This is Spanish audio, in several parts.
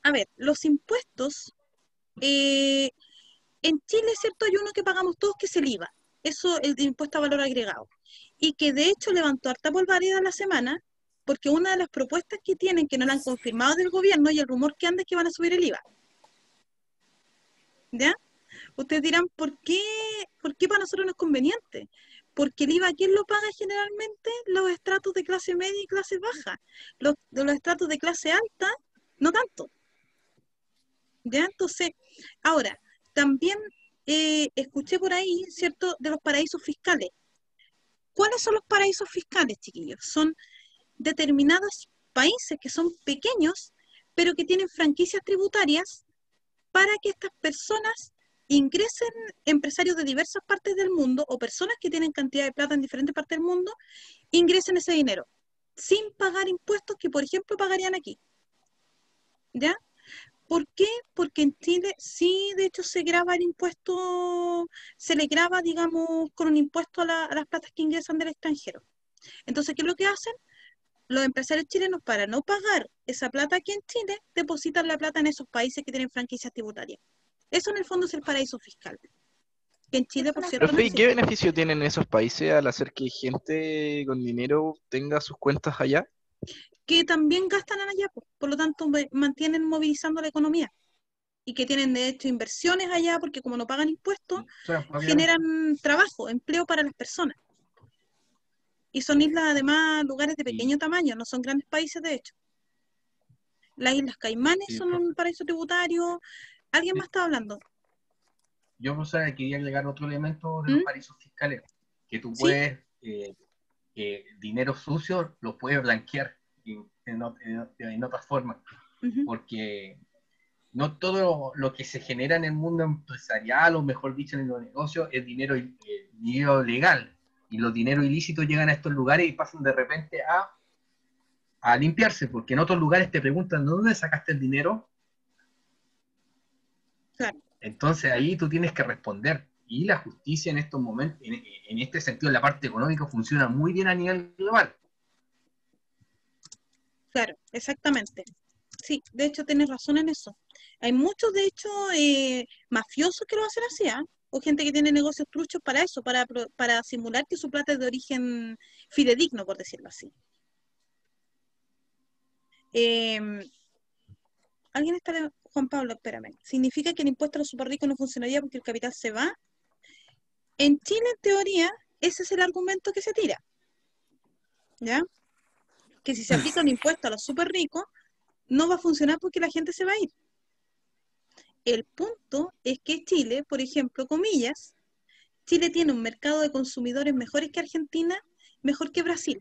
a ver, los impuestos, en Chile, ¿cierto? Hay uno que pagamos todos, que es el IVA. Eso, el de impuesto a valor agregado. Y que de hecho levantó harta polvareda la semana, porque una de las propuestas que tienen, que no la han confirmado del gobierno, y el rumor que anda es que van a subir el IVA. ¿Ya? Ustedes dirán, ¿por qué para nosotros no es conveniente? Porque el IVA, ¿quién lo paga generalmente? Los estratos de clase media y clase baja. Los estratos de clase alta, no tanto. ¿Ya? Entonces, ahora, también escuché por ahí, ¿cierto?, de los paraísos fiscales. ¿Cuáles son los paraísos fiscales, chiquillos? Son determinados países que son pequeños, pero que tienen franquicias tributarias para que estas personas ingresen, empresarios de diversas partes del mundo o personas que tienen cantidad de plata en diferentes partes del mundo, ingresen ese dinero sin pagar impuestos que, por ejemplo, pagarían aquí. ¿Ya? ¿Por qué? Porque en Chile sí, de hecho, se graba el impuesto, se le graba, digamos, con un impuesto a las platas que ingresan del extranjero. Entonces, ¿qué es lo que hacen? Los empresarios chilenos, para no pagar esa plata aquí en Chile, depositan la plata en esos países que tienen franquicias tributarias. Eso en el fondo es el paraíso fiscal, que en Chile, por cierto, no Profe, ¿y qué existe. beneficio tienen esos países al hacer que gente con dinero tenga sus cuentas allá? Que también gastan en allá, por lo tanto mantienen movilizando la economía. Y que tienen de hecho inversiones allá, porque como no pagan impuestos, generan trabajo, empleo para las personas. Y son islas, además, lugares de pequeño tamaño, no son grandes países, de hecho. Las Islas Caimanes son un paraíso tributario. ¿Alguien más está hablando? Yo, profesora, quería agregar otro elemento de los ¿Mm? paraísos fiscales, que tú ¿Sí? puedes, dinero sucio lo puedes blanquear en otras formas, porque no todo lo que se genera en el mundo empresarial, o mejor dicho, en los negocios, es dinero legal, y los dineros ilícitos llegan a estos lugares y pasan de repente a limpiarse, porque en otros lugares te preguntan, ¿de dónde sacaste el dinero? Claro. Entonces ahí tú tienes que responder. Y la justicia en estos momentos, en este sentido, en la parte económica, funciona muy bien a nivel global. Claro, exactamente. Sí, de hecho tienes razón en eso. Hay muchos, de hecho, mafiosos que lo hacen así, ¿ah? O gente que tiene negocios truchos para eso, para simular que su plata es de origen fidedigno, por decirlo así. ¿Alguien está? Juan Pablo, espérame. ¿Significa que el impuesto a los super ricos no funcionaría porque el capital se va? En Chile, en teoría, ese es el argumento que se tira. ¿Ya? Que si se aplica un impuesto a los super ricos, no va a funcionar porque la gente se va a ir. El punto es que Chile, por ejemplo, comillas, Chile tiene un mercado de consumidores mejores que Argentina, mejor que Brasil.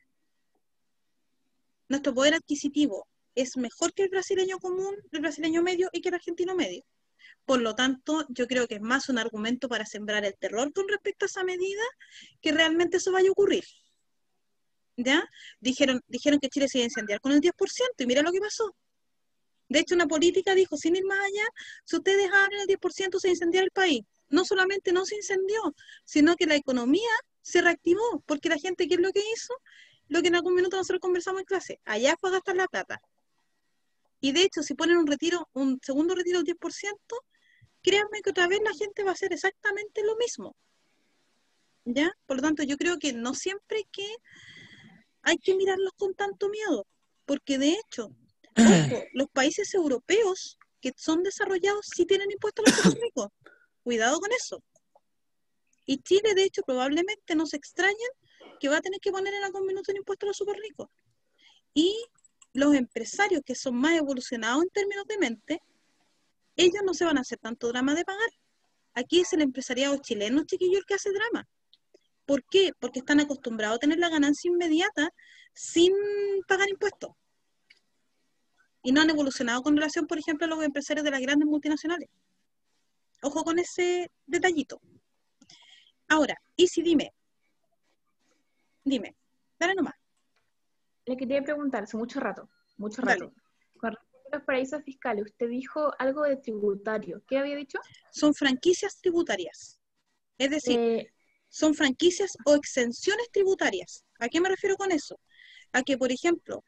Nuestro poder adquisitivo es mejor que el brasileño común, el brasileño medio y que el argentino medio. Por lo tanto, yo creo que es más un argumento para sembrar el terror con respecto a esa medida que realmente eso vaya a ocurrir. ¿Ya? Dijeron que Chile se iba a incendiar con el 10% y mira lo que pasó. De hecho, una política dijo, sin ir más allá, si ustedes abren el 10% se incendia el país. No solamente no se incendió, sino que la economía se reactivó, porque la gente, ¿qué es lo que hizo? Lo que en algún minuto nosotros conversamos en clase, allá fue a gastar la plata. Y de hecho, si ponen un segundo retiro del 10%, créanme que otra vez la gente va a hacer exactamente lo mismo. ¿Ya? Por lo tanto, yo creo que no siempre hay que mirarlos con tanto miedo, porque de hecho, ojo, los países europeos que son desarrollados sí tienen impuestos a los super ricos. Cuidado con eso. Y Chile, de hecho, probablemente no se extrañen que va a tener que poner en algún minuto un impuesto a los super ricos. Y los empresarios que son más evolucionados en términos de mente, ellos no se van a hacer tanto drama de pagar. Aquí es el empresariado chileno, chiquillo, el que hace drama. ¿Por qué? Porque están acostumbrados a tener la ganancia inmediata sin pagar impuestos. Y no han evolucionado con relación, por ejemplo, a los empresarios de las grandes multinacionales. Ojo con ese detallito. Ahora, y si dime, dale nomás. Le quería preguntar hace mucho rato. Dale. Con respecto a los paraísos fiscales, usted dijo algo de tributario. ¿Qué había dicho? Son franquicias tributarias. Es decir, son franquicias o exenciones tributarias. ¿A qué me refiero con eso? A que, por ejemplo,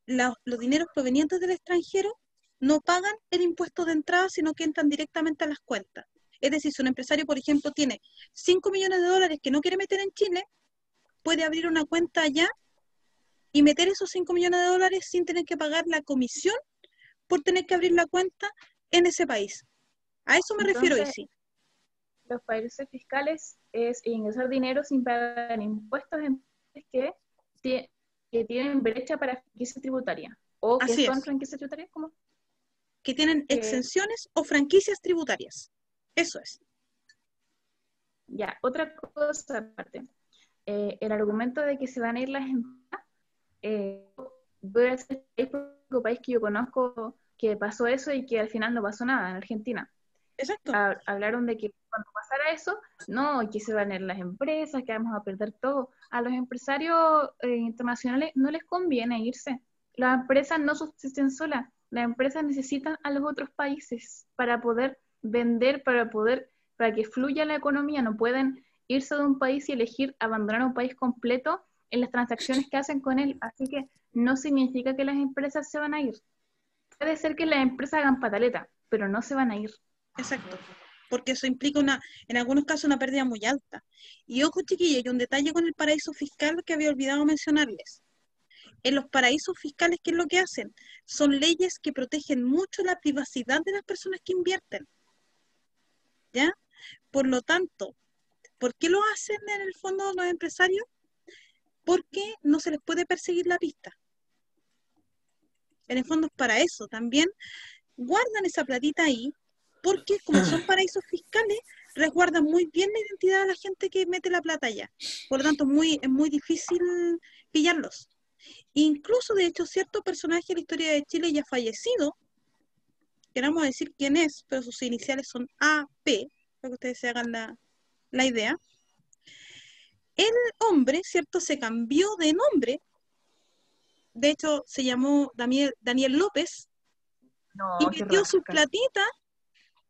los dineros provenientes del extranjero no pagan el impuesto de entrada, sino que entran directamente a las cuentas. Es decir, si un empresario, por ejemplo, tiene 5 millones de dólares que no quiere meter en Chile, puede abrir una cuenta allá y meter esos 5 millones de dólares sin tener que pagar la comisión por tener que abrir la cuenta en ese país. A eso me refiero, Entonces, Isi. los paraísos fiscales es ingresar dinero sin pagar impuestos en países que tienen brecha para franquicia tributaria. O que Así son es, franquicias tributarias, como que tienen que exenciones o franquicias tributarias. Eso es. ya, otra cosa aparte. El argumento de que se van a ir las empresas, voy a ser el único país que yo conozco que pasó eso y que al final no pasó nada en Argentina. Exacto. Hablaron de que cuando pasara eso, no, que se van a ir las empresas, que vamos a perder todo. A los empresarios internacionales no les conviene irse. Las empresas no subsisten solas. Las empresas necesitan a los otros países para poder vender, para que fluya la economía. No pueden irse de un país y elegir abandonar un país completo en las transacciones que hacen con él. Así que no significa que las empresas se van a ir. Puede ser que las empresas hagan pataleta, pero no se van a ir. Exacto, porque eso implica en algunos casos una pérdida muy alta. Y ojo, chiquillos, y un detalle con el paraíso fiscal que había olvidado mencionarles. En los paraísos fiscales, ¿qué es lo que hacen? Son leyes que protegen mucho la privacidad de las personas que invierten, ¿ya? Por lo tanto, ¿por qué lo hacen en el fondo los empresarios? Porque no se les puede perseguir la pista. En el fondo es para eso. También guardan esa platita ahí porque como son paraísos fiscales, resguardan muy bien la identidad de la gente que mete la plata allá. Por lo tanto, es muy difícil pillarlos. Incluso, de hecho, cierto personaje de la historia de Chile ya fallecido, queramos decir quién es, pero sus iniciales son AP, para que ustedes se hagan la idea. El hombre, ¿cierto?, se cambió de nombre, de hecho, se llamó Daniel López, y No, qué rasca.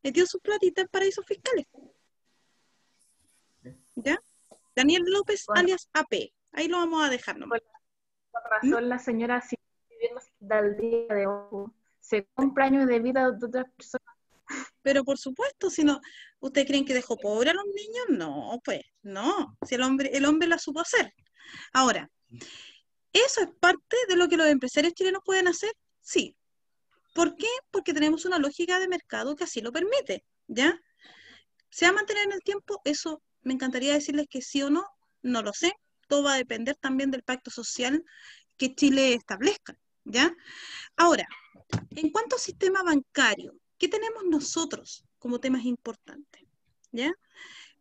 metió sus platitas en paraísos fiscales. ¿Ya? Daniel López Con, alias AP. Ahí lo vamos a dejar nomás. con ¿Mm? razón la señora sigue viviendo al día de hoy. Se compra años de vida de otras personas. Pero por supuesto, si no, ¿ustedes creen que dejó pobre a los niños? No, pues, no. Si el hombre la supo hacer. Ahora, ¿eso es parte de lo que los empresarios chilenos pueden hacer? Sí. ¿Por qué? Porque tenemos una lógica de mercado que así lo permite, ¿ya? ¿Se va a mantener en el tiempo? Eso me encantaría decirles que sí o no, no lo sé. Todo va a depender también del pacto social que Chile establezca, ¿ya? Ahora, en cuanto al sistema bancario, ¿qué tenemos nosotros como temas importantes? ¿Ya?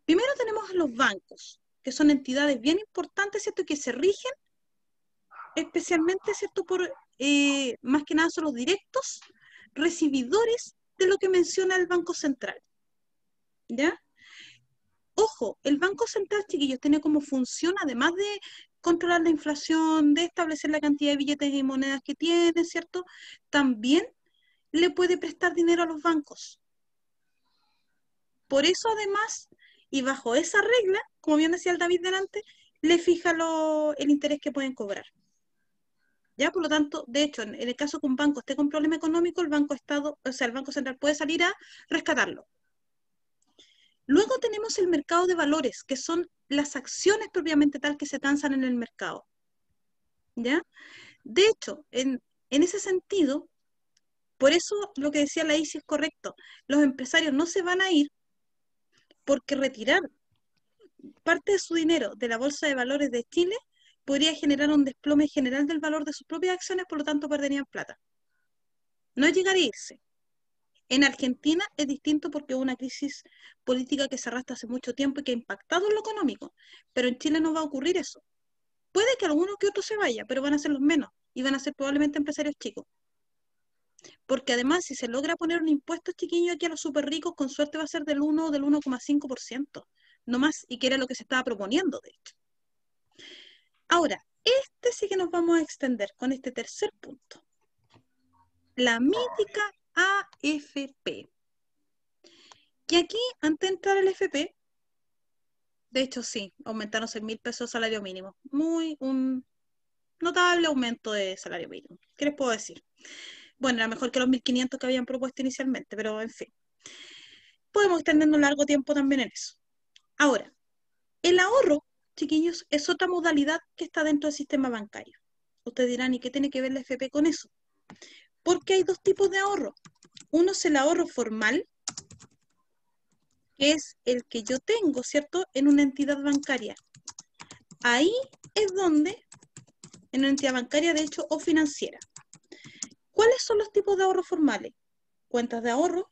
Primero tenemos a los bancos, que son entidades bien importantes, ¿cierto? Que se rigen especialmente, ¿cierto? Por, más que nada son los directos recibidores de lo que menciona el Banco Central, ¿ya? Ojo, el Banco Central, chiquillos, tiene como función, además de controlar la inflación, de establecer la cantidad de billetes y monedas que tiene, ¿cierto? También le puede prestar dinero a los bancos. Por eso, además, y bajo esa regla, como bien decía el David delante, le fija el interés que pueden cobrar. Ya, por lo tanto, de hecho, en el caso que un banco esté con problema económico, el Banco Central puede salir a rescatarlo. Luego tenemos el mercado de valores, que son las acciones propiamente tal que se transan en el mercado. ¿Ya? De hecho, en ese sentido, por eso lo que decía la Isi es correcto. Los empresarios no se van a ir porque retirar parte de su dinero de la Bolsa de Valores de Chile podría generar un desplome general del valor de sus propias acciones, por lo tanto perderían plata. No es llegar a irse. En Argentina es distinto porque es una crisis política que se arrastra hace mucho tiempo y que ha impactado en lo económico, pero en Chile no va a ocurrir eso. Puede que alguno que otro se vaya, pero van a ser los menos y van a ser probablemente empresarios chicos. Porque además, si se logra poner un impuesto chiquillo aquí a los súper ricos, con suerte va a ser del 1 o del 1,5%, no más, y que era lo que se estaba proponiendo, de hecho. Ahora, este sí que nos vamos a extender con este tercer punto. La mítica AFP. Que aquí, antes de entrar al FP, de hecho sí, aumentaron 6.000 pesos de salario mínimo. Un notable aumento de salario mínimo. ¿Qué les puedo decir? Bueno, era mejor que los 1.500 que habían propuesto inicialmente, pero en fin. Podemos extendernos largo tiempo también en eso. Ahora, el ahorro, chiquillos, es otra modalidad que está dentro del sistema bancario. Ustedes dirán, ¿y qué tiene que ver la FP con eso? Porque hay dos tipos de ahorro. Uno es el ahorro formal, que es el que yo tengo, ¿cierto?, en una entidad bancaria. Ahí es donde, en una entidad bancaria, de hecho, o financiera. ¿Cuáles son los tipos de ahorro formales? Cuentas de ahorro,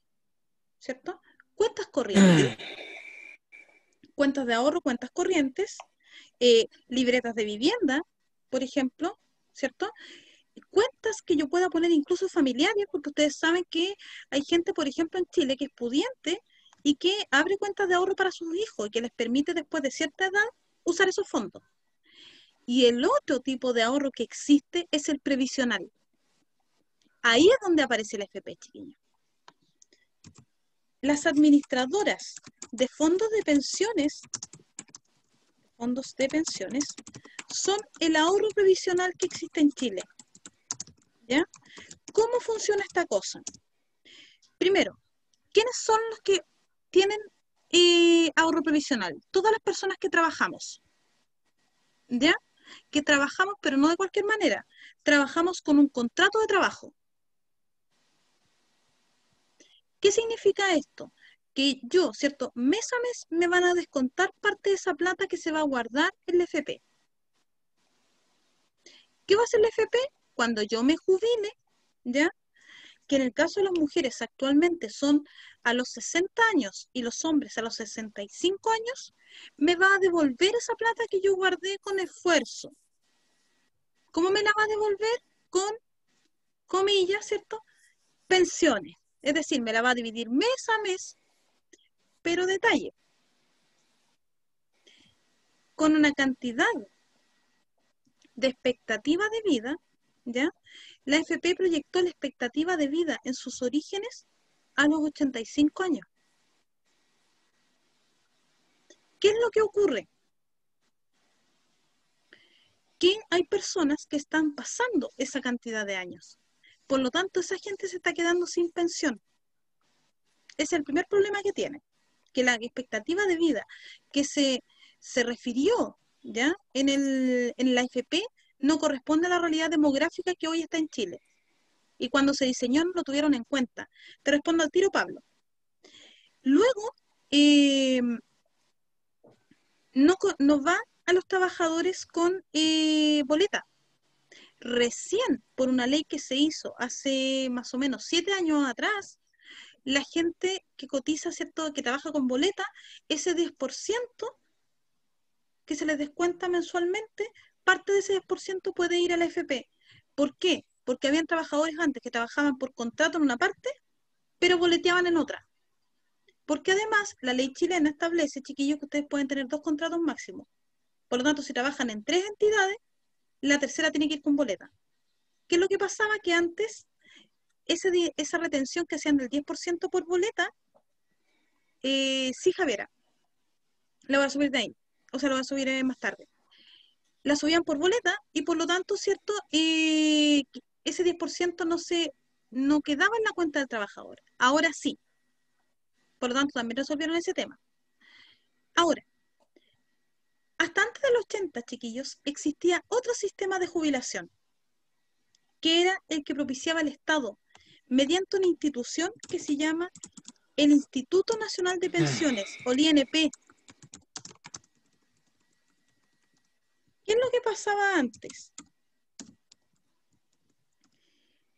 ¿cierto? Cuentas corrientes, cuentas de ahorro, cuentas corrientes, libretas de vivienda, por ejemplo, ¿cierto? Cuentas que yo pueda poner incluso familiares, porque ustedes saben que hay gente, por ejemplo, en Chile que es pudiente y que abre cuentas de ahorro para sus hijos y que les permite después de cierta edad usar esos fondos. Y el otro tipo de ahorro que existe es el previsional. Ahí es donde aparece la FP, chiquillos. Las administradoras de fondos de pensiones son el ahorro previsional que existe en Chile. ¿Ya? ¿Cómo funciona esta cosa? Primero, ¿quiénes son los que tienen ahorro previsional? Todas las personas que trabajamos. ¿Ya? Que trabajamos, pero no de cualquier manera. Trabajamos con un contrato de trabajo. ¿Qué significa esto? Que yo, ¿cierto? Mes a mes me van a descontar parte de esa plata que se va a guardar en la FP. ¿Qué va a hacer la FP? Cuando yo me jubile, ¿ya? Que en el caso de las mujeres actualmente son a los 60 años y los hombres a los 65 años, me va a devolver esa plata que yo guardé con esfuerzo. ¿Cómo me la va a devolver? Con, comillas, ¿cierto? Pensiones. Es decir, me la va a dividir mes a mes, pero detalle, con una cantidad de expectativa de vida, ¿ya? La FP proyectó la expectativa de vida en sus orígenes a los 85 años. ¿Qué es lo que ocurre? Que hay personas que están pasando esa cantidad de años. Por lo tanto, esa gente se está quedando sin pensión. Es el primer problema que tiene, que la expectativa de vida que se refirió, ¿ya?, en la AFP no corresponde a la realidad demográfica que hoy está en Chile. Y cuando se diseñó no lo tuvieron en cuenta. Te respondo al tiro, Pablo. Luego, no va a los trabajadores con boleta. Recién, por una ley que se hizo hace más o menos 7 años atrás, la gente que cotiza, ¿cierto?, que trabaja con boleta, ese 10% que se les descuenta mensualmente, parte de ese 10% puede ir a la FP. ¿Por qué? Porque habían trabajadores antes que trabajaban por contrato en una parte, pero boleteaban en otra. Porque además la ley chilena establece, chiquillos, que ustedes pueden tener 2 contratos máximos. Por lo tanto, si trabajan en 3 entidades, la tercera tiene que ir con boleta. ¿Qué es lo que pasaba? Que antes esa retención que hacían del 10% por boleta, sí, Javiera, la voy a subir de ahí, o sea, la voy a subir más tarde. La subían por boleta y por lo tanto, ¿cierto? Ese 10% no quedaba en la cuenta del trabajador. Ahora sí. Por lo tanto, también resolvieron ese tema. Ahora, hasta antes de los 80, chiquillos, existía otro sistema de jubilación, que era el que propiciaba el Estado, mediante una institución que se llama el Instituto Nacional de Pensiones, o el INP. ¿Qué es lo que pasaba antes?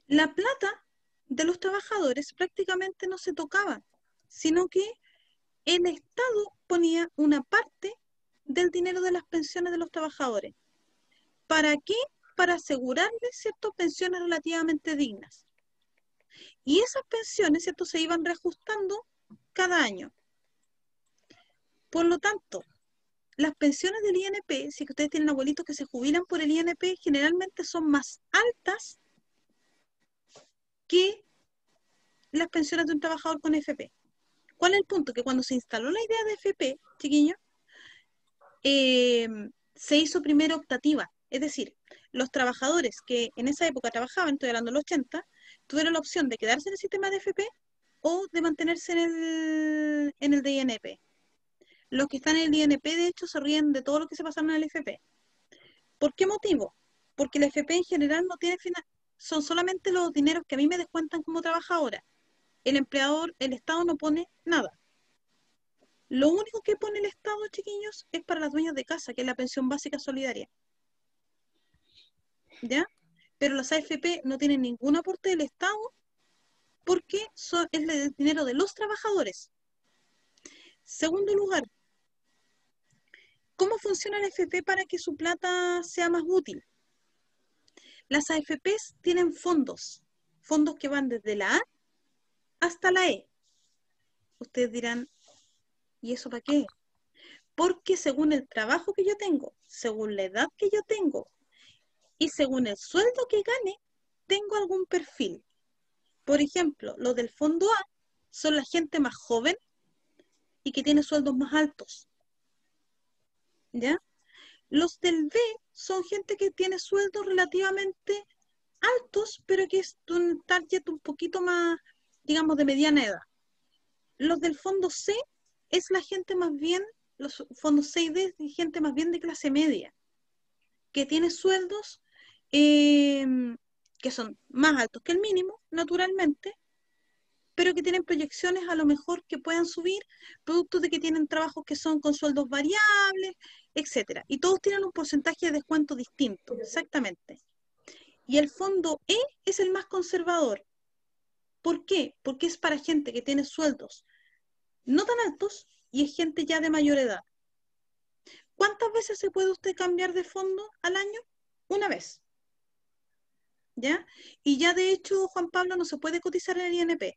La plata de los trabajadores prácticamente no se tocaba, sino que el Estado ponía una parte del dinero de las pensiones de los trabajadores. ¿Para qué? Para asegurarles, ¿cierto?, pensiones relativamente dignas. Y esas pensiones, ¿cierto?, se iban reajustando cada año. Por lo tanto, las pensiones del INP, si ustedes tienen abuelitos que se jubilan por el INP, generalmente son más altas que las pensiones de un trabajador con FP. ¿Cuál es el punto? Que cuando se instaló la idea de FP, chiquillos, se hizo primero optativa. Es decir, los trabajadores que en esa época trabajaban, estoy hablando de los 80, tuvieron la opción de quedarse en el sistema de AFP o de mantenerse en el de INP. Los que están en el INP, de hecho, se ríen de todo lo que se pasaron en el FP. ¿Por qué motivo? Porque la FP en general no tiene son solamente los dineros que a mí me descuentan como trabajadora. El empleador, el Estado no pone nada. Lo único que pone el Estado, chiquillos, es para las dueñas de casa, que es la pensión básica solidaria. ¿Ya? Pero las AFP no tienen ningún aporte del Estado porque es el dinero de los trabajadores. Segundo lugar, ¿cómo funciona la AFP para que su plata sea más útil? Las AFPs tienen fondos que van desde la A hasta la E. Ustedes dirán, ¿y eso para qué? Porque según el trabajo que yo tengo, según la edad que yo tengo y según el sueldo que gane, tengo algún perfil. Por ejemplo, los del fondo A son la gente más joven y que tiene sueldos más altos. ¿Ya? Los del B son gente que tiene sueldos relativamente altos, pero que es un target un poquito más, digamos, de mediana edad. Los del fondo C es la gente más bien, los fondos C y D es gente más bien de clase media, que tiene sueldos que son más altos que el mínimo, naturalmente, pero que tienen proyecciones a lo mejor que puedan subir, producto de que tienen trabajos que son con sueldos variables, etcétera. Y todos tienen un porcentaje de descuento distinto, exactamente. Y el fondo E es el más conservador. ¿Por qué? Porque es para gente que tiene sueldos no tan altos y es gente ya de mayor edad. ¿Cuántas veces se puede usted cambiar de fondo al año? Una vez. ¿Ya? Y ya de hecho, Juan Pablo, no se puede cotizar en el INP.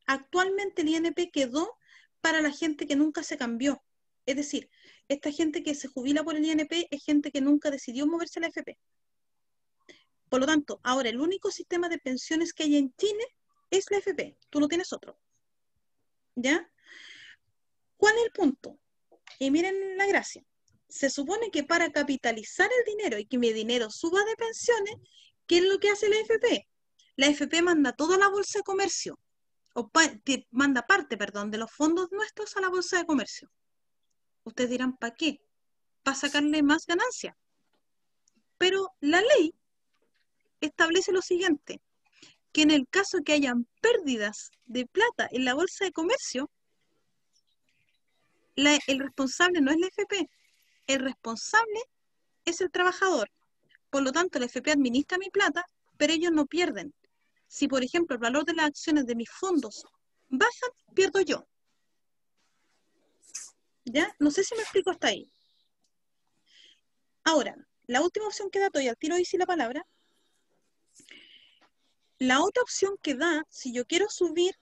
Actualmente el INP quedó para la gente que nunca se cambió. Es decir, esta gente que se jubila por el INP es gente que nunca decidió moverse a la AFP. Por lo tanto, ahora el único sistema de pensiones que hay en Chile es la AFP. Tú no tienes otro. ¿Ya? ¿Cuál es el punto? Y miren la gracia. Se supone que para capitalizar el dinero y que mi dinero suba de pensiones, ¿qué es lo que hace la AFP? La AFP manda toda la bolsa de comercio, o manda parte, perdón, de los fondos nuestros a la bolsa de comercio. Ustedes dirán, ¿para qué? Para sacarle más ganancia. Pero la ley establece lo siguiente, que en el caso que hayan pérdidas de plata en la bolsa de comercio, el responsable no es la AFP, el responsable es el trabajador. Por lo tanto, la AFP administra mi plata, pero ellos no pierden. Si, por ejemplo, el valor de las acciones de mis fondos bajan, pierdo yo. ¿Ya? No sé si me explico hasta ahí. Ahora, la última opción que da, y al tiro hice la palabra. La otra opción que da, si yo quiero subir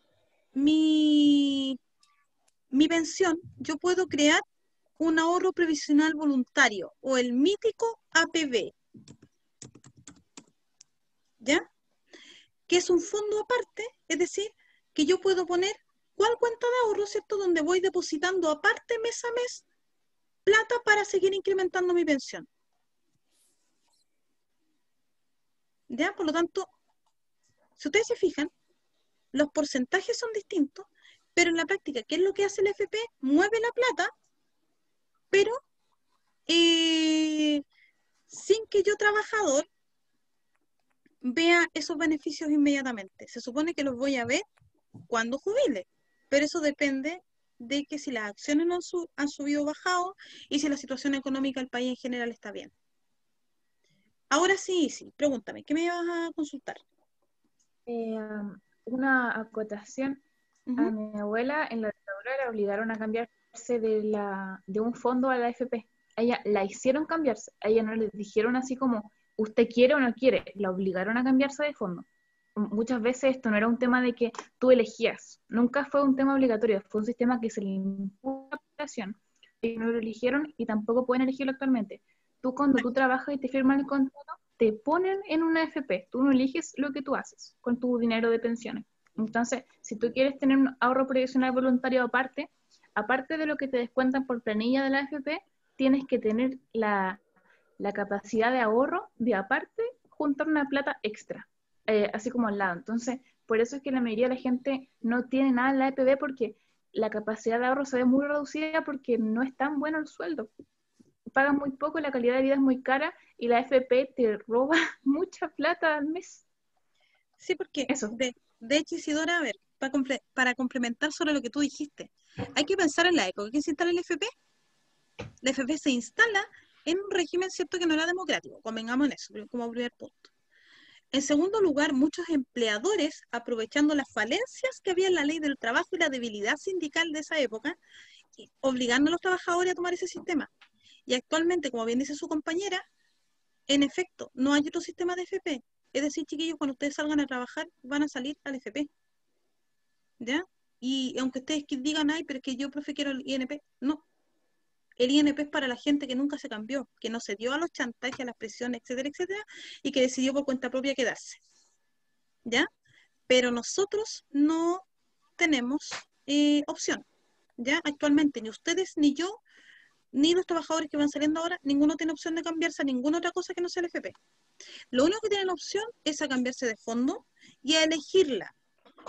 mi pensión, yo puedo crear un ahorro previsional voluntario o el mítico APB. ¿Ya? Que es un fondo aparte, es decir, que yo puedo poner cuál cuenta de ahorro, ¿cierto? Donde voy depositando aparte mes a mes plata para seguir incrementando mi pensión. ¿Ya? Por lo tanto, si ustedes se fijan, los porcentajes son distintos, pero en la práctica, ¿qué es lo que hace el FP? Mueve la plata, pero sin que yo, trabajador, vea esos beneficios inmediatamente. Se supone que los voy a ver cuando jubile, pero eso depende de que si las acciones no han subido o bajado y si la situación económica del país en general está bien. Ahora sí, pregúntame, ¿qué me vas a consultar? Una acotación. A mi abuela en la dictadura la obligaron a cambiarse de un fondo a la AFP. A ella la hicieron cambiarse. A ella no le dijeron así como, usted quiere o no quiere. La obligaron a cambiarse de fondo. Muchas veces esto no era un tema de que tú elegías. Nunca fue un tema obligatorio. Fue un sistema que se le impuso a la población. Y no lo eligieron y tampoco pueden elegirlo actualmente. Tú cuando tú trabajas y te firman el contrato, te ponen en una AFP. Tú no eliges lo que tú haces con tu dinero de pensiones. Entonces, si tú quieres tener un ahorro previsional voluntario aparte de lo que te descuentan por planilla de la AFP, tienes que tener la capacidad de ahorro de aparte juntar una plata extra. así como al lado. Entonces, por eso es que la mayoría de la gente no tiene nada en la EPB, porque la capacidad de ahorro se ve muy reducida porque no es tan bueno el sueldo. Pagan muy poco, la calidad de vida es muy cara y la FP te roba mucha plata al mes. Sí, porque Eso. de hecho, Isidora, a ver, para complementar sobre lo que tú dijiste, hay que pensar en la época que se instala el FP. La FP se instala en un régimen, cierto, que no era democrático, convengamos en eso, como primer punto. En segundo lugar, muchos empleadores, aprovechando las falencias que había en la ley del trabajo y la debilidad sindical de esa época, obligando a los trabajadores a tomar ese sistema. Y actualmente, como bien dice su compañera, en efecto, no hay otro sistema de FP. Es decir, chiquillos, cuando ustedes salgan a trabajar, van a salir al FP. ¿Ya? Y aunque ustedes digan, ay, pero es que yo, profe, quiero el INP, no. El INP es para la gente que nunca se cambió, que no se dio a los chantajes, a las presiones, etcétera, etcétera, y que decidió por cuenta propia quedarse. ¿Ya? Pero nosotros no tenemos opción. ¿Ya? Actualmente, ni ustedes, ni yo, ni los trabajadores que van saliendo ahora, ninguno tiene opción de cambiarse a ninguna otra cosa que no sea el FP. Lo único que tienen opción es a cambiarse de fondo y a elegirla.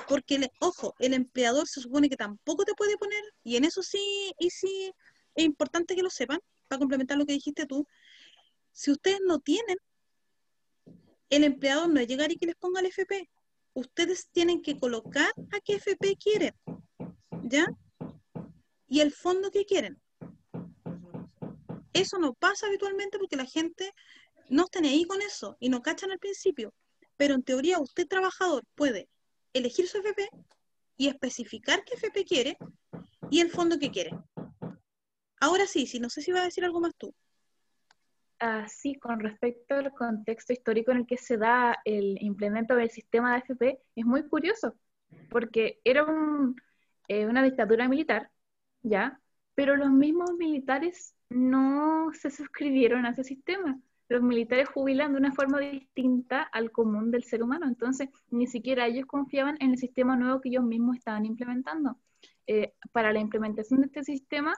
Porque, ojo, el empleador se supone que tampoco te puede poner, y en eso sí, y sí es importante que lo sepan, para complementar lo que dijiste tú, si ustedes no tienen, el empleador no es llegar y que les ponga el FP. Ustedes tienen que colocar a qué FP quieren, ¿ya? Y el fondo que quieren. Eso no pasa habitualmente porque la gente no está ni ahí con eso y no cachan al principio. Pero en teoría usted, trabajador, puede elegir su FP y especificar qué FP quiere y el fondo que quiere. Ahora sí, no sé si va a decir algo más tú. Sí, con respecto al contexto histórico en el que se da el implemento del sistema de AFP, es muy curioso, porque era una dictadura militar, ¿ya? Pero los mismos militares no se suscribieron a ese sistema. Los militares jubilan de una forma distinta al común del ser humano, entonces ni siquiera ellos confiaban en el sistema nuevo que ellos mismos estaban implementando. Para la implementación de este sistema,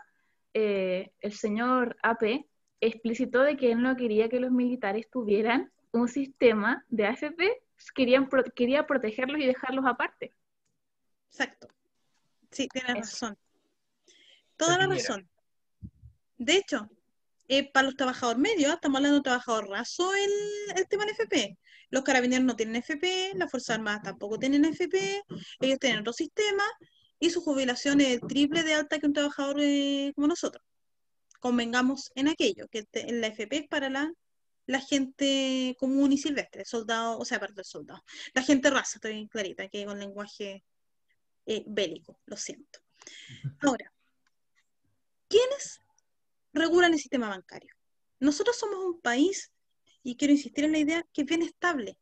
el señor AP explicitó de que él no quería que los militares tuvieran un sistema de AFP, quería protegerlos y dejarlos aparte. Exacto. Sí, tienes Eso. razón. Toda la razón. De hecho, para los trabajadores medios, estamos hablando de un trabajador raso el tema del FP. Los carabineros no tienen FP, las Fuerzas Armadas tampoco tienen FP, ellos tienen otro sistema y su jubilación es el triple de alta que un trabajador como nosotros. Convengamos en aquello, que la FP es para la gente común y silvestre, soldado, o sea, perdón, soldado. La gente raza, estoy bien clarita, que con lenguaje bélico, lo siento. Ahora, ¿quiénes regulan el sistema bancario? Nosotros somos un país, y quiero insistir en la idea, que es bien estable.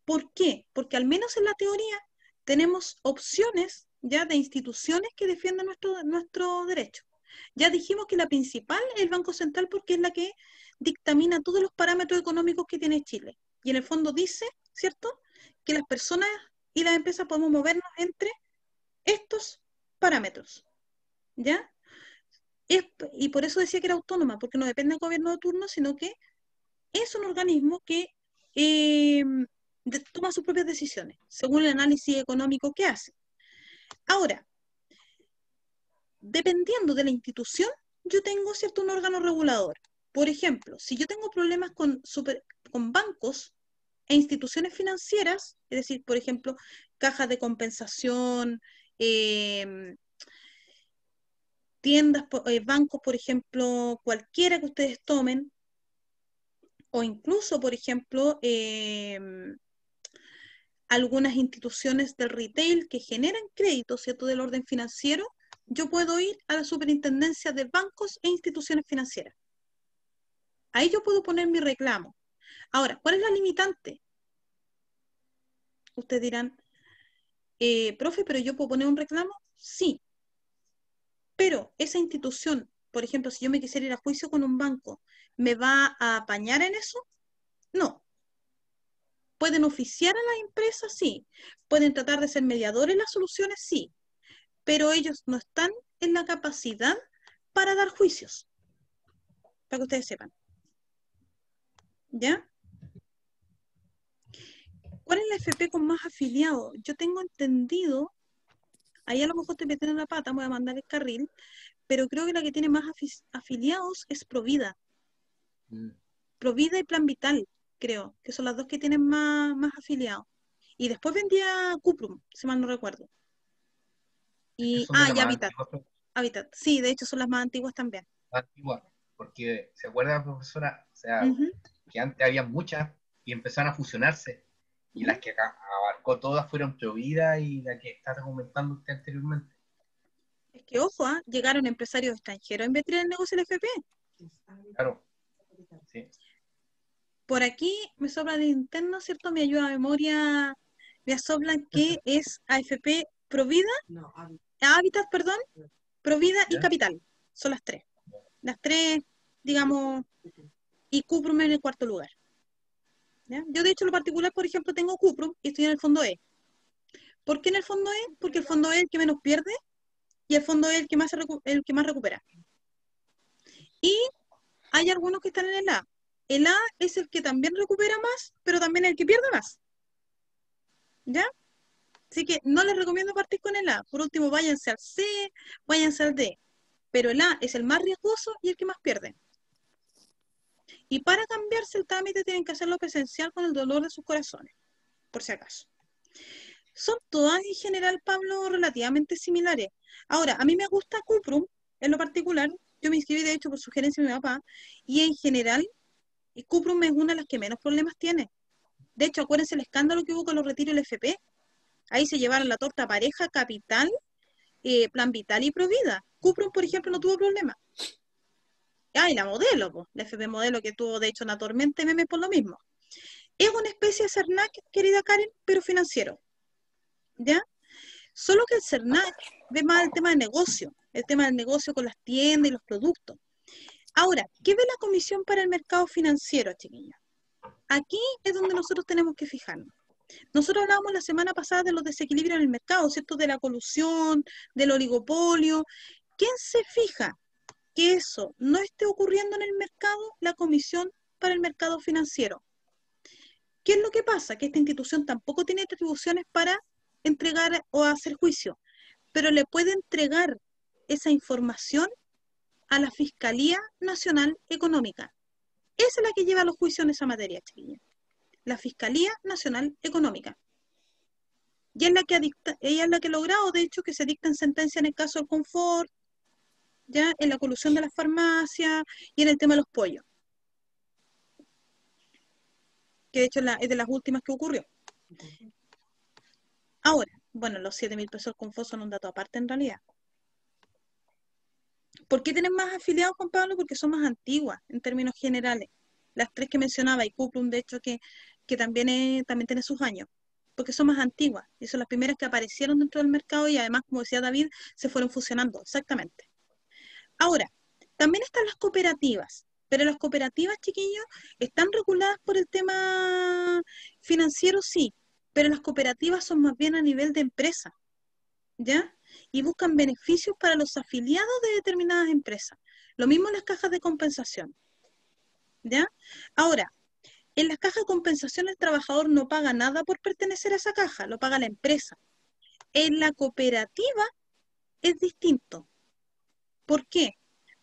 ¿Por qué? Porque al menos en la teoría tenemos opciones ya de instituciones que defiendan nuestro derecho. Ya dijimos que la principal es el Banco Central porque es la que dictamina todos los parámetros económicos que tiene Chile. Y en el fondo dice, ¿cierto?, que las personas y las empresas podemos movernos entre estos parámetros. ¿Ya? Y por eso decía que era autónoma, porque no depende del gobierno de turno, sino que es un organismo que toma sus propias decisiones, según el análisis económico que hace. Ahora, dependiendo de la institución, yo tengo cierto un órgano regulador. Por ejemplo, si yo tengo problemas con bancos e instituciones financieras, es decir, por ejemplo, cajas de compensación, tiendas, bancos, por ejemplo, cualquiera que ustedes tomen, o incluso, por ejemplo, algunas instituciones del retail que generan créditos, ¿cierto?, del orden financiero, yo puedo ir a la superintendencia de bancos e instituciones financieras. Ahí yo puedo poner mi reclamo. Ahora, ¿cuál es la limitante? Ustedes dirán, profe, ¿pero yo puedo poner un reclamo? Sí. Pero esa institución, por ejemplo, si yo me quisiera ir a juicio con un banco, ¿me va a apañar en eso? No. ¿Pueden oficiar a las empresas? Sí. ¿Pueden tratar de ser mediadores en las soluciones? Sí. Pero ellos no están en la capacidad para dar juicios. Para que ustedes sepan. ¿Ya? ¿Cuál es la FP con más afiliados? Yo tengo entendido, ahí a lo mejor estoy metiendo la pata, me voy a mandar el carril, pero creo que la que tiene más afiliados es Provida. Provida y Plan Vital, creo, que son las dos que tienen más afiliados. Y después vendía Cuprum, si mal no recuerdo. Y Habitat. Habitat, sí, de hecho son las más antiguas también. Antiguas, porque se acuerda, profesora, o sea, que antes había muchas y empezaron a fusionarse. Y las que abarcó todas fueron Provida y la que está comentando usted anteriormente. Es que, ojo, llegaron empresarios extranjeros a invertir en el negocio del FP. Claro. Sí. Por aquí me sobra de interno, ¿cierto? Mi ayuda a memoria me asoblan que es AFP Provida, Habitat, perdón, Provida y Capital. Son las tres. Las tres, digamos, y Cuprum en el cuarto lugar. ¿Ya? Yo, de hecho, en lo particular, por ejemplo, tengo Cuprum y estoy en el fondo E. ¿Por qué en el fondo E? Porque el fondo E es el que menos pierde y el fondo E es el que más recupera. Y hay algunos que están en el A. El A es el que también recupera más, pero también el que pierde más. ¿Ya? Así que no les recomiendo partir con el A. Por último, váyanse al C, váyanse al D. Pero el A es el más riesgoso y el que más pierde. Y para cambiarse el trámite tienen que hacerlo presencial con el dolor de sus corazones, por si acaso. Son todas en general, Pablo, relativamente similares. Ahora, a mí me gusta Cuprum, en lo particular. Yo me inscribí, de hecho, por sugerencia de mi papá. Y en general, Cuprum es una de las que menos problemas tiene. De hecho, acuérdense el escándalo que hubo con los retiros del FP. Ahí se llevaron la torta pareja, Capital, Plan Vital y Provida. Cuprum, por ejemplo, no tuvo problema. Y la modelo, la FP modelo que tuvo, de hecho, una tormenta de memes por lo mismo. Es una especie de CERNAC, querida Karen, pero financiero. ¿Ya? Solo que el CERNAC ve más el tema del negocio con las tiendas y los productos. Ahora, ¿qué ve la Comisión para el Mercado Financiero, chiquillos? Aquí es donde nosotros tenemos que fijarnos. Nosotros hablábamos la semana pasada de los desequilibrios en el mercado, ¿cierto? De la colusión, del oligopolio. ¿Quién se fija que eso no esté ocurriendo en el mercado? La Comisión para el Mercado Financiero. ¿Qué es lo que pasa? Que esta institución tampoco tiene atribuciones para entregar o hacer juicio, pero le puede entregar esa información a la Fiscalía Nacional Económica. Esa es la que lleva los juicios en esa materia, chiquillos. La Fiscalía Nacional Económica. Y es la que ella es la que ha logrado, de hecho, que se dicten sentencias en el caso del Confort, ya en la colusión de las farmacias y en el tema de los pollos. Que de hecho es de las últimas que ocurrió. Ahora, bueno, los 7.000 pesos del Confort son un dato aparte en realidad. ¿Por qué tienen más afiliados, Juan Pablo? Porque son más antiguas en términos generales. Las tres que mencionaba, y Cuprum, de hecho, que también tiene sus años, porque son más antiguas, y son las primeras que aparecieron dentro del mercado y además, como decía David, se fueron fusionando, exactamente. Ahora, también están las cooperativas, pero las cooperativas, chiquillos, están reguladas por el tema financiero, sí, pero las cooperativas son más bien a nivel de empresa, ¿ya? Y buscan beneficios para los afiliados de determinadas empresas. Lo mismo en las cajas de compensación, ¿ya? Ahora, en las cajas de compensación el trabajador no paga nada por pertenecer a esa caja, lo paga la empresa. En la cooperativa es distinto. ¿Por qué?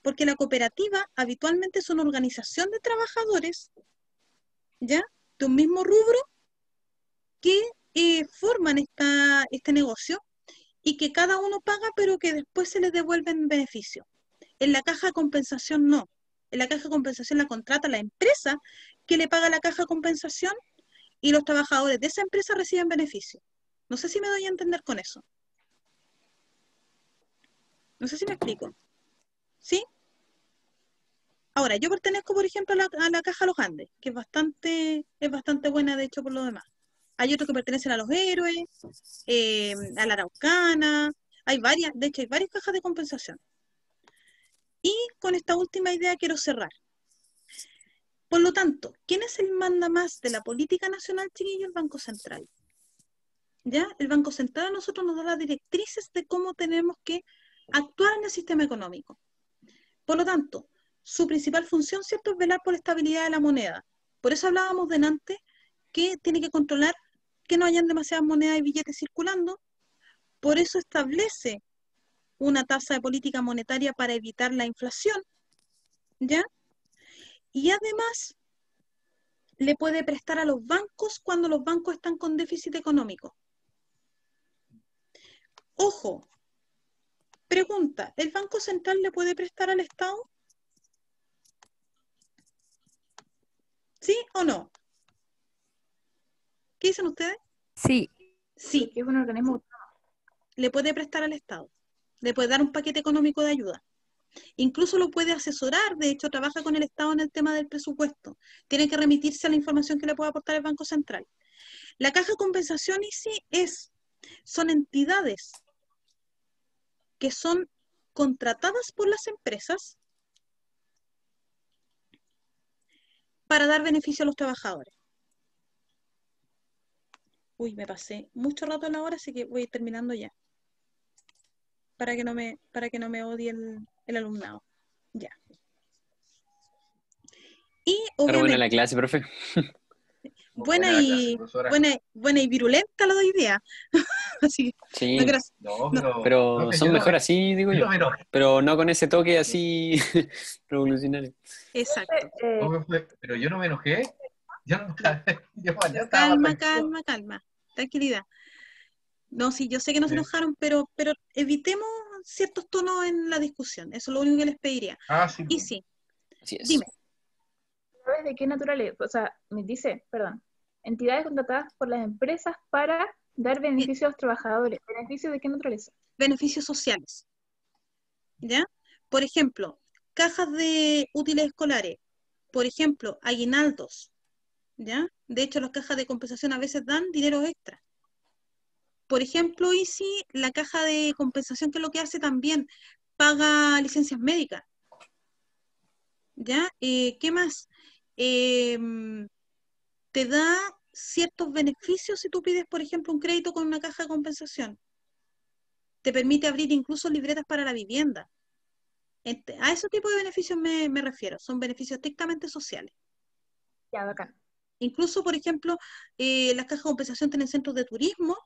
Porque la cooperativa habitualmente es una organización de trabajadores, ¿ya? De un mismo rubro que forman este negocio y que cada uno paga, pero que después se les devuelven beneficios. En la caja de compensación no. En la caja de compensación la contrata la empresa que le paga la caja de compensación y los trabajadores de esa empresa reciben beneficios. No sé si me doy a entender con eso. No sé si me explico. ¿Sí? Ahora, yo pertenezco, por ejemplo, a la Caja Los Andes, que es bastante buena, de hecho, por lo demás. Hay otros que pertenecen a Los Héroes, a la Araucana, de hecho, hay varias cajas de compensación. Y con esta última idea quiero cerrar. Por lo tanto, ¿quién es el manda más de la política nacional, chiquillo? El Banco Central. ¿Ya? El Banco Central a nosotros nos da las directrices de cómo tenemos que actuar en el sistema económico. Por lo tanto, su principal función, ¿cierto?, es velar por la estabilidad de la moneda. Por eso hablábamos delante que tiene que controlar que no hayan demasiadas monedas y billetes circulando. Por eso establece una tasa de política monetaria para evitar la inflación, ¿ya? Y además le puede prestar a los bancos cuando los bancos están con déficit económico. Ojo, pregunta, ¿el Banco Central le puede prestar al Estado? ¿Sí o no? ¿Qué dicen ustedes? Sí. Sí, Porque es un organismo. le puede prestar al Estado. Le puede dar un paquete económico de ayuda. Incluso lo puede asesorar, de hecho trabaja con el Estado en el tema del presupuesto. Tiene que remitirse a la información que le pueda aportar el Banco Central. La Caja de Compensación son entidades que son contratadas por las empresas para dar beneficio a los trabajadores. Uy, me pasé mucho rato en la hora, así que voy terminando ya. Para que no me odie el alumnado. Ya. Y Pero buena la obviamente, clase, profe. buena la clase, y profesora. buena y virulenta la doy idea. Así que Sí, no quiero- No, no, pero profe, son yo no mejor me- así, digo yo yo. no me enojé, Pero no con ese toque así revolucionario. exacto. no me fue- pero yo no me enojé. Yo no yo estaba Calma, tranquilo. calma. Tranquilidad. No, sí, yo sé que no se Sí. enojaron, pero evitemos ciertos tonos en la discusión. Eso es lo único que les pediría. Ah, sí. Y sí, Así es. dime. ¿Sabes de qué naturaleza? O sea, me dice, perdón, entidades contratadas por las empresas para dar beneficios a los trabajadores. ¿Beneficios de qué naturaleza? Beneficios sociales. ¿Ya? Por ejemplo, cajas de útiles escolares. Por ejemplo, aguinaldos. ¿Ya? De hecho, las cajas de compensación a veces dan dinero extra. Por ejemplo, Easy, la caja de compensación, que es lo que hace también, paga licencias médicas. ¿Ya? ¿Qué más? Te da ciertos beneficios si tú pides, por ejemplo, un crédito con una caja de compensación. Te permite abrir incluso libretas para la vivienda. A ese tipo de beneficios me refiero. Son beneficios estrictamente sociales. Ya, bacán. Incluso, por ejemplo, las cajas de compensación tienen centros de turismo,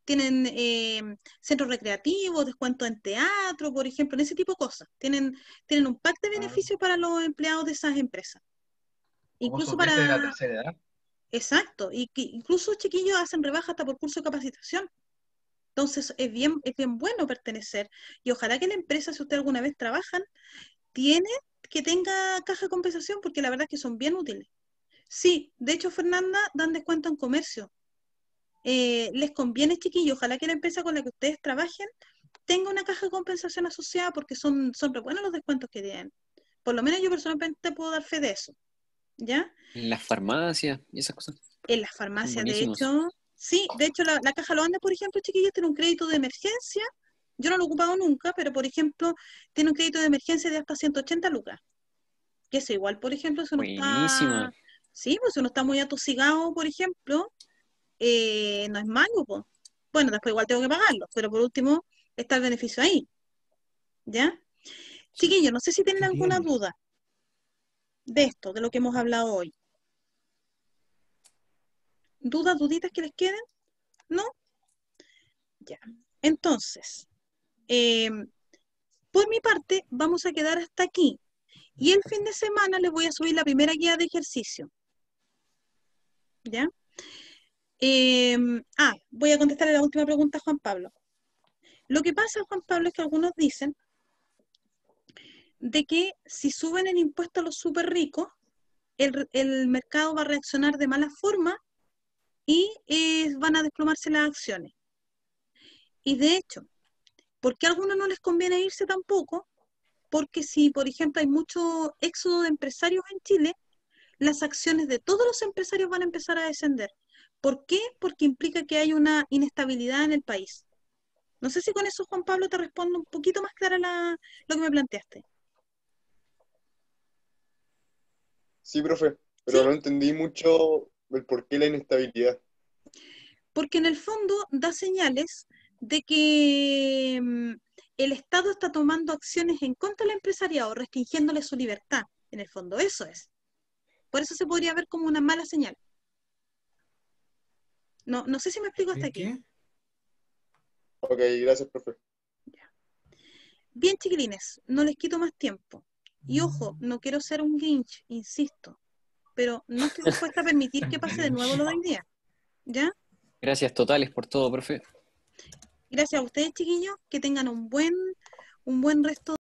tienen centros recreativos, descuentos en teatro, por ejemplo, en ese tipo de cosas. Tienen un pack de beneficios para los empleados de esas empresas. Como Incluso sus veces de la para... tercera edad. Exacto, y que incluso chiquillos hacen rebaja hasta por curso de capacitación. Entonces es bien bueno pertenecer. Y ojalá que la empresa, si usted alguna vez trabajan, que tenga caja de compensación, porque la verdad es que son bien útiles. Sí, de hecho, Fernanda, dan descuento en comercio. Les conviene, chiquillos, ojalá que la empresa con la que ustedes trabajen tenga una caja de compensación asociada, porque son re buenos los descuentos que tienen. Por lo menos yo personalmente puedo dar fe de eso. ¿Ya? En las farmacias y esas cosas. En las Son farmacias, de buenísimos. hecho, sí, de hecho la Caja Los Andes, por ejemplo, chiquillos, tiene un crédito de emergencia. Yo no lo he ocupado nunca, pero por ejemplo, tiene un crédito de emergencia de hasta 180 lucas. Que eso igual, por ejemplo, si uno Buenísimo. está, sí, pues si uno está muy atosigado, por ejemplo, no es malo, pues. Bueno, después igual tengo que pagarlo, pero por último está el beneficio ahí. ¿Ya? Chiquillos, no sé si tienen alguna duda de esto, de lo que hemos hablado hoy. ¿Dudas, duditas que les queden? ¿No? Ya. Entonces, por mi parte, vamos a quedar hasta aquí. Y el fin de semana les voy a subir la primera guía de ejercicio. ¿Ya? Voy a contestarle la última pregunta a Juan Pablo. Lo que pasa, Juan Pablo, es que algunos dicen de que si suben el impuesto a los súper ricos, el mercado va a reaccionar de mala forma y van a desplomarse las acciones. Y de hecho, ¿por qué a algunos no les conviene irse tampoco? Porque si, por ejemplo, hay mucho éxodo de empresarios en Chile, las acciones de todos los empresarios van a empezar a descender. ¿Por qué? Porque implica que hay una inestabilidad en el país. No sé si con eso, Juan Pablo, te respondo un poquito más clara lo que me planteaste. Sí, profe, pero ¿Sí? no entendí mucho el por qué la inestabilidad. Porque en el fondo da señales de que el Estado está tomando acciones en contra del empresariado, restringiéndole su libertad. En el fondo, eso es. Por eso se podría ver como una mala señal. No sé si me explico hasta ¿De aquí. qué? Ok, gracias, profe. Bien, chiquilines, no les quito más tiempo. Y ojo, no quiero ser un Grinch, insisto, pero no estoy dispuesta a permitir que pase de nuevo lo de hoy día. ¿Ya? Gracias totales por todo, profe. Gracias a ustedes, chiquillos, que tengan un buen resto